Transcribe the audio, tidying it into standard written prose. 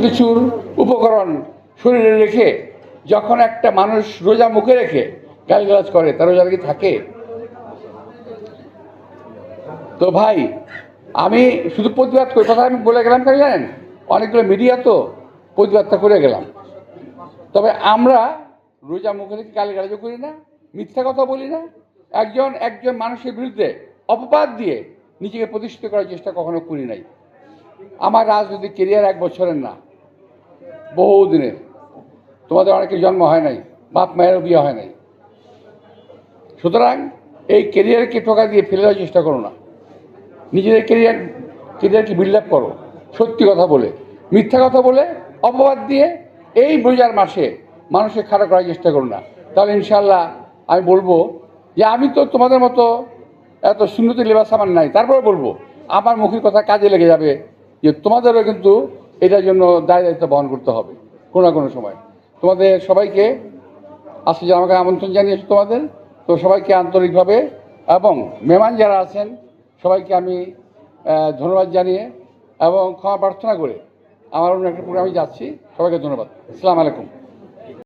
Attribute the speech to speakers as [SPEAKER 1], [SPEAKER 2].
[SPEAKER 1] কিছুর উপকরণ শরীরে রেখে যখন একটা মানুষ রোজা মুখে রেখে গালিগালাজ করে তার রোজা কি থাকে? তো ভাই, আমি শুধু প্রতিবাদ করি, কথা আমি বলে গেলাম কেন জানেন? অনেকগুলো মিডিয়া তো প্রতিবাদটা করে গেলাম। তবে আমরা রোজা মুখে রেখে গালিগালাজও করি না, মিথ্যা কথা বলি না, একজন মানুষের বিরুদ্ধে অপবাদ দিয়ে নিজেকে প্রতিষ্ঠিত করার চেষ্টা কখনো করি নাই। আমার রাজনৈতিক কেরিয়ার 1 বছরের না, বহু দিনের। তোমাদের অনেকের জন্ম হয় নাই, বাপ মায়েরও বিয়ে হয় নাই। সুতরাং এই কেরিয়ারকে টোকা দিয়ে ফেলে দেওয়ার চেষ্টা করো না। নিজেদের কেরিয়ারকে বিল্ড আপ করো সত্যি কথা বলে, মিথ্যা কথা বলে, অপবাদ দিয়ে এই রোজার মাসে মানুষকে খারাপ করার চেষ্টা করো না। তাহলে ইনশাল্লাহ আমি বলবো যে আমি তো তোমাদের মতো এত সুন্নতি লেবাস আমার নাই, তারপরে বলবো আমার মুখের কথা কাজে লেগে যাবে যে তোমাদেরও কিন্তু এটার জন্য দায়িত্ব বহন করতে হবে কোনো না কোনো সময়। তোমাদের সবাইকে আজকে যে আমাকে আমন্ত্রণ জানিয়েছে তোমাদের, তো সবাইকে আন্তরিকভাবে এবং মেহমান যারা আছেন সবাইকে আমি ধন্যবাদ জানিয়ে এবং ক্ষমা প্রার্থনা করে আমার অন্য একটা প্রোগ্রামে যাচ্ছি। সবাইকে ধন্যবাদ। আসসালামু আলাইকুম।